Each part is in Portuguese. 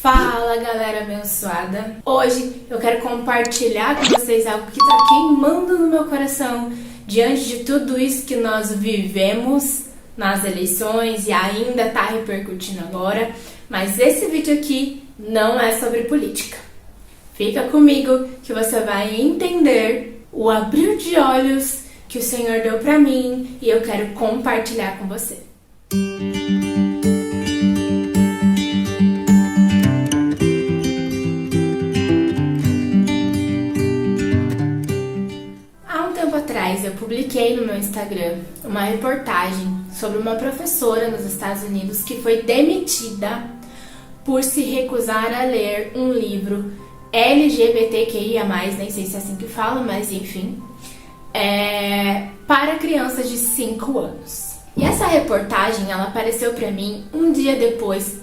Fala, galera abençoada! Hoje eu quero compartilhar com vocês algo que está queimando no meu coração diante de tudo isso que nós vivemos nas eleições e ainda está repercutindo agora. Mas esse vídeo aqui não é sobre política. Fica comigo que você vai entender o abrir de olhos que o Senhor deu para mim e eu quero compartilhar com você. Eu publiquei no meu Instagram uma reportagem sobre uma professora nos Estados Unidos que foi demitida por se recusar a ler um livro LGBTQIA+, nem sei se é assim que fala, mas enfim, para crianças de 5 anos. E essa reportagem, ela apareceu para mim um dia depois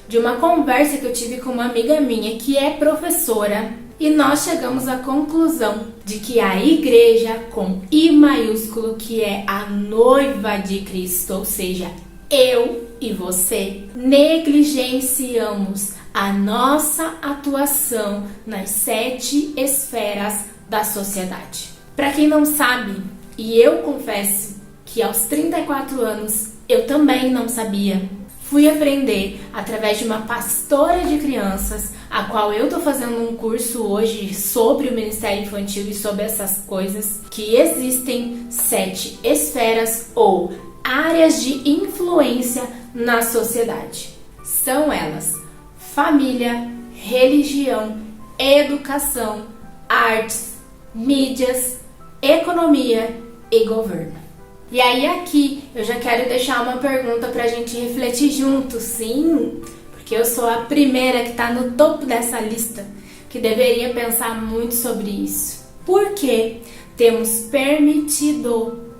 de uma conversa que eu tive com uma amiga minha que é professora. E nós chegamos à conclusão de que a igreja com I maiúsculo, que é a noiva de Cristo, ou seja, eu e você, negligenciamos a nossa atuação nas 7 esferas da sociedade. Para quem não sabe, e eu confesso que aos 34 anos eu também não sabia, fui aprender através de uma pastora de crianças, a qual eu tô fazendo um curso hoje sobre o Ministério Infantil e sobre essas coisas, que existem 7 esferas ou áreas de influência na sociedade. São elas: família, religião, educação, artes, mídias, economia e governo. E aí aqui eu já quero deixar uma pergunta pra gente refletir junto, sim, porque eu sou a primeira que tá no topo dessa lista, que deveria pensar muito sobre isso. Por que temos permitido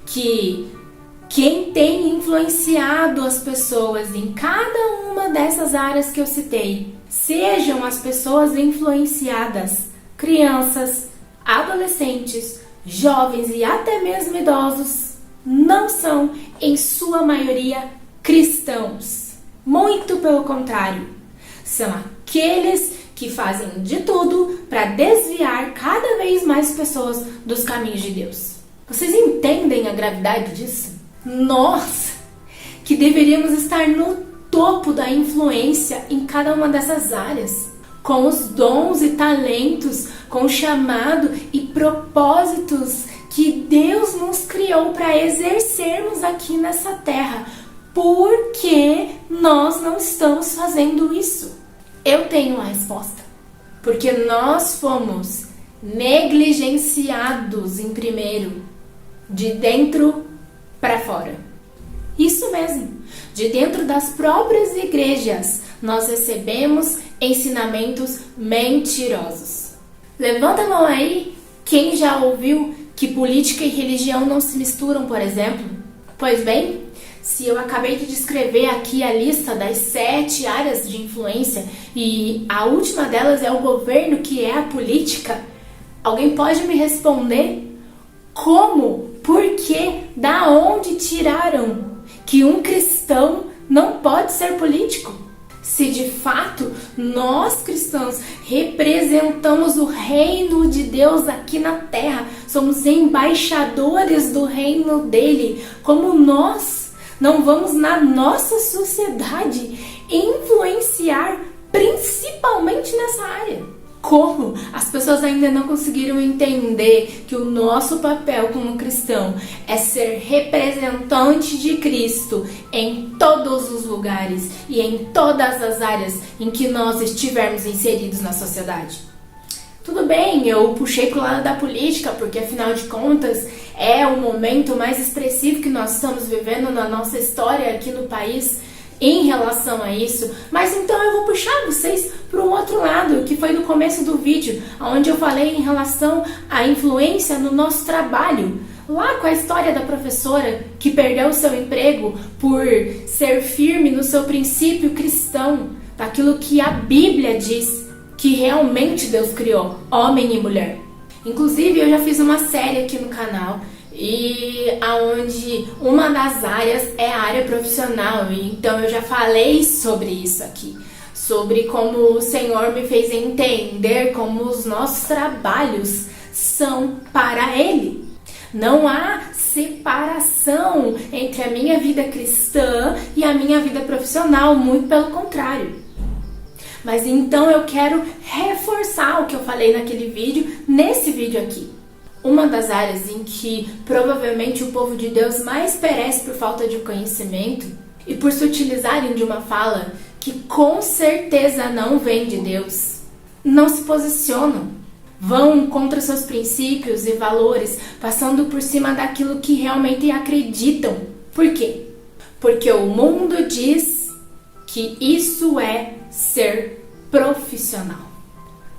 que quem tem influenciado as pessoas em cada uma dessas áreas que eu citei sejam as pessoas influenciadas, crianças, adolescentes, jovens e até mesmo idosos? Não são, em sua maioria, cristãos. Muito pelo contrário. São aqueles que fazem de tudo para desviar cada vez mais pessoas dos caminhos de Deus. Vocês entendem a gravidade disso? Nós, que deveríamos estar no topo da influência em cada uma dessas áreas, com os dons e talentos, com o chamado e propósitos que Deus nos criou para exercermos aqui nessa terra. Por que nós não estamos fazendo isso? Eu tenho uma resposta. Porque nós fomos negligenciados em primeiro, de dentro para fora. Isso mesmo, de dentro das próprias igrejas, nós recebemos ensinamentos mentirosos. Levanta a mão aí quem já ouviu que política e religião não se misturam, por exemplo. Pois bem, se eu acabei de descrever aqui a lista das 7 áreas de influência e a última delas é o governo, que é a política, alguém pode me responder como, por que, da onde tiraram que um cristão não pode ser político? Se de fato nós cristãos representamos o reino de Deus aqui na terra, somos embaixadores do reino dele, como nós não vamos na nossa sociedade influenciar principalmente nessa área? Como as pessoas ainda não conseguiram entender que o nosso papel como cristão é ser representante de Cristo em todos os lugares e em todas as áreas em que nós estivermos inseridos na sociedade? Tudo bem, eu puxei pro lado da política porque afinal de contas é o momento mais expressivo que nós estamos vivendo na nossa história aqui no país em relação a isso, mas então eu vou puxar vocês para um outro lado, que foi no começo do vídeo, onde eu falei em relação à influência no nosso trabalho. Lá com a história da professora que perdeu o seu emprego por ser firme no seu princípio cristão, daquilo que a Bíblia diz que realmente Deus criou, homem e mulher. Inclusive eu já fiz uma série aqui no canal e aonde uma das áreas é a área profissional, e então eu já falei sobre isso aqui, sobre como o Senhor me fez entender como os nossos trabalhos são para Ele. Não há separação entre a minha vida cristã e a minha vida profissional, muito pelo contrário. Mas então eu quero reforçar o que eu falei naquele vídeo, nesse vídeo aqui. Uma das áreas em que provavelmente o povo de Deus mais perece por falta de conhecimento e por se utilizarem de uma fala que com certeza não vem de Deus, não se posicionam, vão contra seus princípios e valores, passando por cima daquilo que realmente acreditam. Por quê? Porque o mundo diz que isso é ser profissional.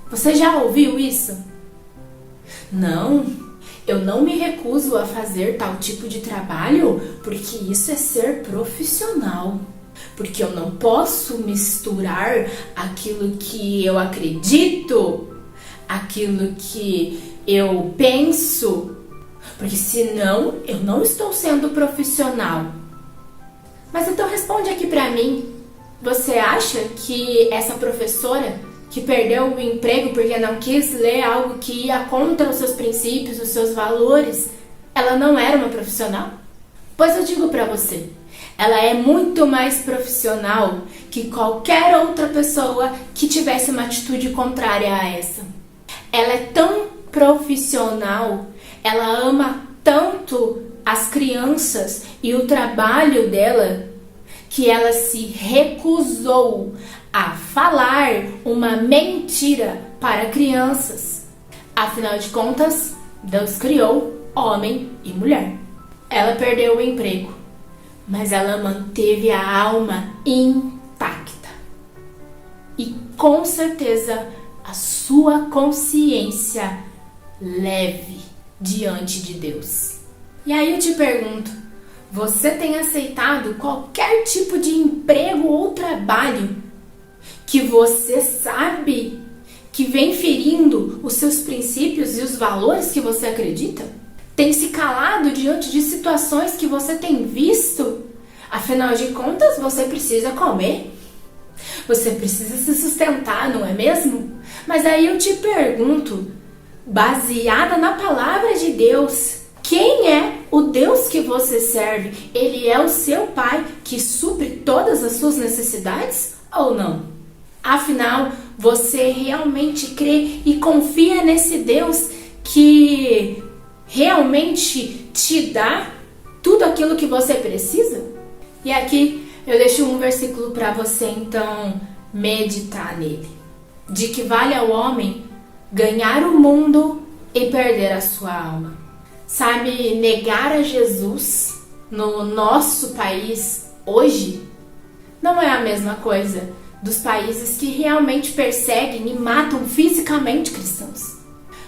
Você já ouviu isso? Não, eu não me recuso a fazer tal tipo de trabalho porque isso é ser profissional. Porque eu não posso misturar aquilo que eu acredito, aquilo que eu penso, porque senão eu não estou sendo profissional. Mas então responde aqui pra mim, você acha que essa professora que perdeu o emprego porque não quis ler algo que ia contra os seus princípios, os seus valores, ela não era uma profissional? Pois eu digo pra você, ela é muito mais profissional que qualquer outra pessoa que tivesse uma atitude contrária a essa. Ela é tão profissional, ela ama tanto as crianças e o trabalho dela, que ela se recusou a falar uma mentira para crianças. Afinal de contas, Deus criou homem e mulher. Ela perdeu o emprego, mas ela manteve a alma intacta. E com certeza a sua consciência leve diante de Deus. E aí eu te pergunto, você tem aceitado qualquer tipo de emprego ou trabalho que você sabe que vem ferindo os seus princípios e os valores que você acredita? Tem se calado diante de situações que você tem visto? Afinal de contas, você precisa comer. Você precisa se sustentar, não é mesmo? Mas aí eu te pergunto, baseada na palavra de Deus, quem é o Deus que você serve? Ele é o seu Pai que supre todas as suas necessidades ou não? Afinal, você realmente crê e confia nesse Deus que realmente te dá tudo aquilo que você precisa? E aqui eu deixo um versículo para você então meditar nele. De que vale ao homem ganhar o mundo e perder a sua alma. Sabe, negar a Jesus no nosso país hoje não é a mesma coisa dos países que realmente perseguem e matam fisicamente cristãos.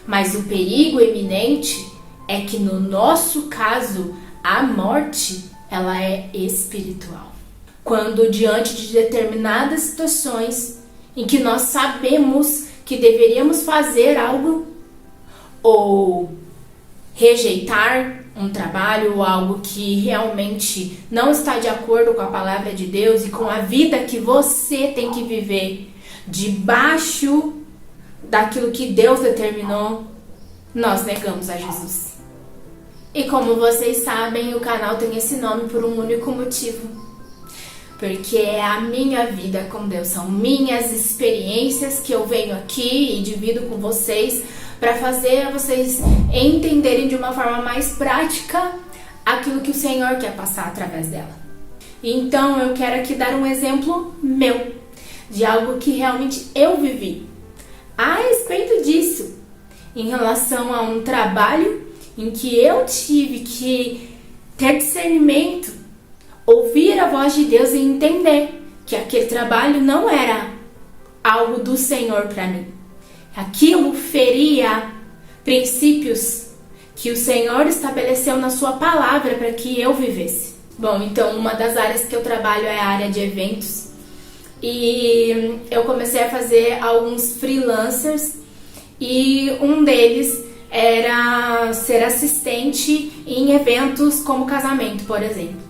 Mas o perigo eminente é que no nosso caso a morte ela é espiritual. Quando diante de determinadas situações em que nós sabemos que deveríamos fazer algo ou rejeitar um trabalho ou algo que realmente não está de acordo com a palavra de Deus e com a vida que você tem que viver debaixo daquilo que Deus determinou, nós negamos a Jesus. E como vocês sabem, o canal tem esse nome por um único motivo. Porque é a minha vida com Deus, são minhas experiências que eu venho aqui e divido com vocês para fazer vocês entenderem de uma forma mais prática aquilo que o Senhor quer passar através dela. Então eu quero aqui dar um exemplo meu, de algo que realmente eu vivi a respeito disso, em relação a um trabalho em que eu tive que ter discernimento, ouvir a voz de Deus e entender que aquele trabalho não era algo do Senhor para mim. Aquilo feria princípios que o Senhor estabeleceu na sua palavra para que eu vivesse. Bom, então uma das áreas que eu trabalho é a área de eventos. E eu comecei a fazer alguns freelancers e um deles era ser assistente em eventos como casamento, por exemplo.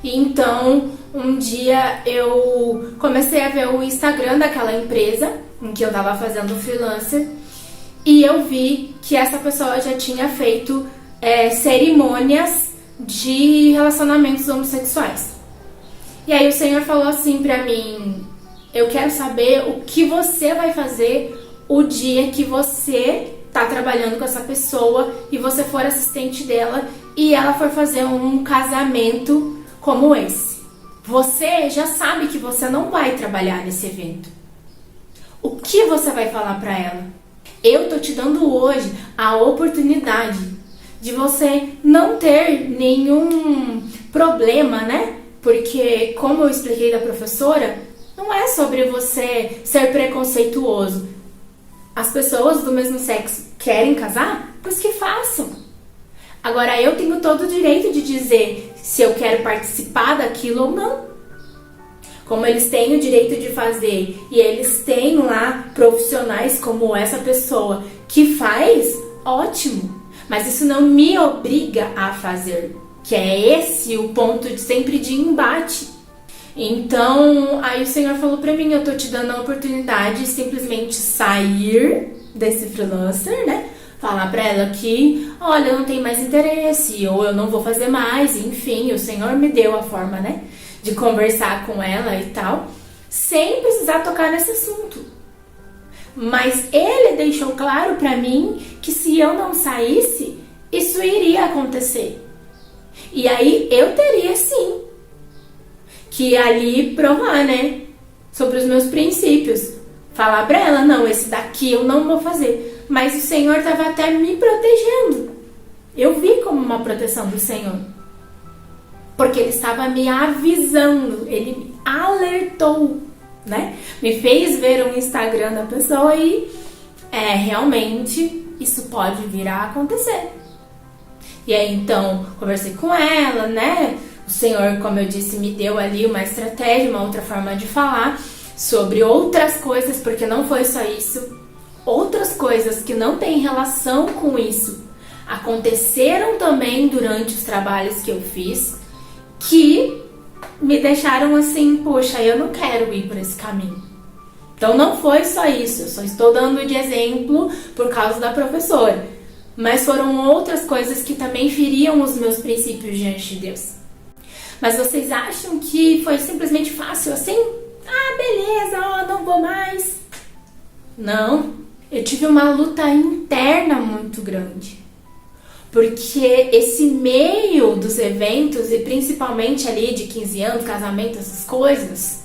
E então, um dia eu comecei a ver o Instagram daquela empresa em que eu estava fazendo freelancer e eu vi que essa pessoa já tinha feito cerimônias de relacionamentos homossexuais. E aí o Senhor falou assim pra mim: eu quero saber o que você vai fazer o dia que você tá trabalhando com essa pessoa e você for assistente dela e ela for fazer um casamento como esse. Você já sabe que você não vai trabalhar nesse evento. O que você vai falar pra ela? Eu tô te dando hoje a oportunidade de você não ter nenhum problema, né? Porque, como eu expliquei da professora, não é sobre você ser preconceituoso. As pessoas do mesmo sexo querem casar? Pois que façam. Agora, eu tenho todo o direito de dizer se eu quero participar daquilo ou não. Como eles têm o direito de fazer e eles têm lá profissionais como essa pessoa que faz, ótimo. Mas isso não me obriga a fazer, que é esse o ponto sempre de embate. Então, aí o Senhor falou pra mim: eu tô te dando a oportunidade de simplesmente sair desse freelancer, né? Falar pra ela que, olha, eu não tenho mais interesse, ou eu não vou fazer mais, enfim, o Senhor me deu a forma, né, de conversar com ela e tal, sem precisar tocar nesse assunto. Mas Ele deixou claro pra mim que se eu não saísse, isso iria acontecer. E aí eu teria sim que ali provar, né, sobre os meus princípios. Falar pra ela: não, esse daqui eu não vou fazer. Mas o Senhor estava até me protegendo. Eu vi como uma proteção do Senhor. Porque Ele estava me avisando. Ele me alertou, né? Me fez ver o Instagram da pessoa e realmente isso pode vir a acontecer. E aí então conversei com ela, né? O Senhor, como eu disse, me deu ali uma estratégia, uma outra forma de falar sobre outras coisas, porque não foi só isso. Outras coisas que não têm relação com isso aconteceram também durante os trabalhos que eu fiz, que me deixaram assim: poxa, eu não quero ir por esse caminho. Então não foi só isso, eu só estou dando de exemplo por causa da professora. Mas foram outras coisas que também feriam os meus princípios diante de Deus. Mas vocês acham que foi simplesmente fácil assim? Ah, beleza, não vou mais. Não, eu tive uma luta interna muito grande. Porque esse meio dos eventos, e principalmente ali de 15 anos, casamento, essas coisas,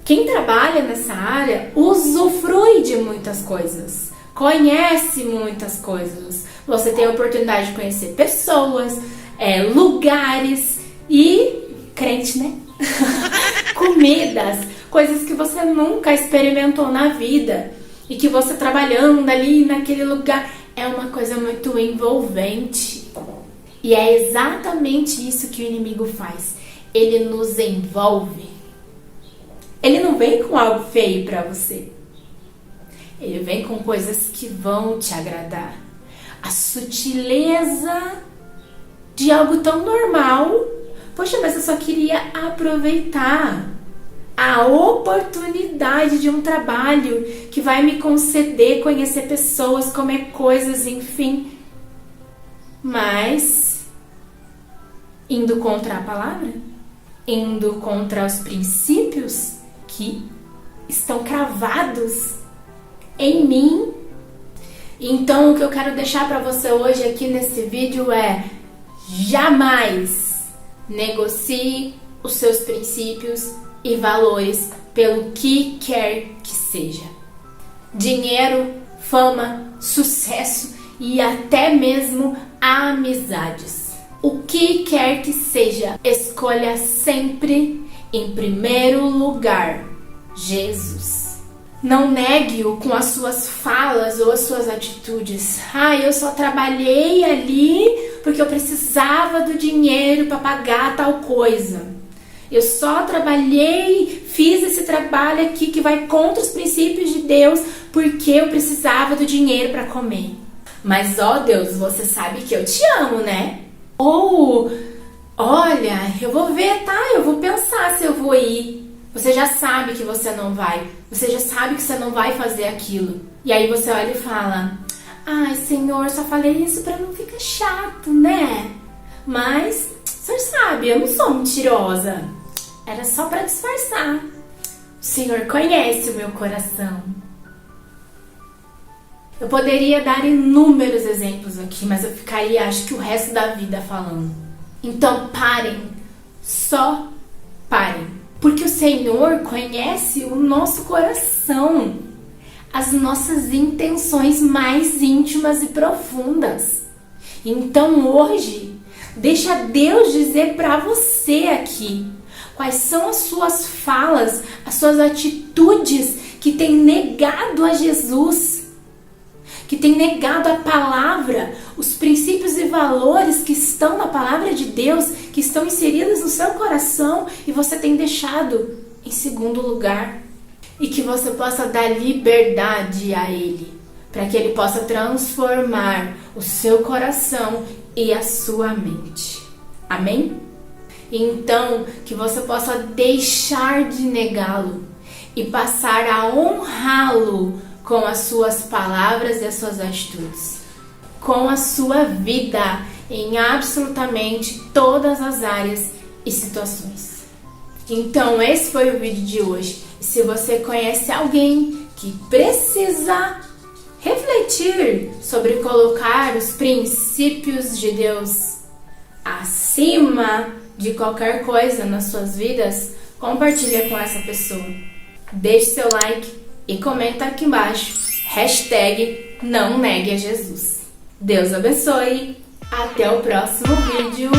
quem trabalha nessa área usufrui de muitas coisas, conhece muitas coisas. Você tem a oportunidade de conhecer pessoas, lugares e crente, né? Comidas, coisas que você nunca experimentou na vida e que você trabalhando ali naquele lugar é uma coisa muito envolvente. E é exatamente isso que o inimigo faz. Ele nos envolve. Ele não vem com algo feio pra você. Ele vem com coisas que vão te agradar. A sutileza de algo tão normal. Poxa, mas eu só queria aproveitar a oportunidade de um trabalho que vai me conceder conhecer pessoas, comer coisas, enfim. Mas indo contra a palavra, indo contra os princípios que estão cravados em mim. Então o que eu quero deixar para você hoje aqui nesse vídeo é: jamais negocie os seus princípios e valores pelo que quer que seja. Dinheiro, fama, sucesso e até mesmo amizades. O que quer que seja, escolha sempre em primeiro lugar Jesus. Não negue-o com as suas falas ou as suas atitudes. Eu só trabalhei ali porque eu precisava do dinheiro para pagar tal coisa. Eu só trabalhei, fiz esse trabalho aqui que vai contra os princípios de Deus porque eu precisava do dinheiro para comer. Mas, ó Deus, você sabe que eu te amo, né? Ou Olha, eu vou ver, tá? Eu vou pensar se eu vou ir. Você já sabe que você não vai. Você já sabe que você não vai fazer aquilo. E aí você olha e fala: ai, Senhor, só falei isso pra não ficar chato, né? Mas, o Senhor sabe, eu não sou mentirosa. Era só pra disfarçar. O Senhor conhece o meu coração. Eu poderia dar inúmeros exemplos aqui, mas eu ficaria, acho que o resto da vida falando. Então parem, só parem, porque o Senhor conhece o nosso coração, as nossas intenções mais íntimas e profundas. Então hoje, deixa Deus dizer para você aqui quais são as suas falas, as suas atitudes que têm negado a Jesus, que tem negado a palavra, os princípios e valores que estão na palavra de Deus, que estão inseridos no seu coração e você tem deixado em segundo lugar. E que você possa dar liberdade a Ele, para que Ele possa transformar o seu coração e a sua mente. Amém? Então, que você possa deixar de negá-lo e passar a honrá-lo com as suas palavras e as suas atitudes, com a sua vida em absolutamente todas as áreas e situações. Então esse foi o vídeo de hoje. E se você conhece alguém que precisa refletir sobre colocar os princípios de Deus acima de qualquer coisa nas suas vidas, compartilhe com essa pessoa. Deixe seu like e comenta aqui embaixo, #não negue a Jesus. Deus abençoe, até o próximo vídeo.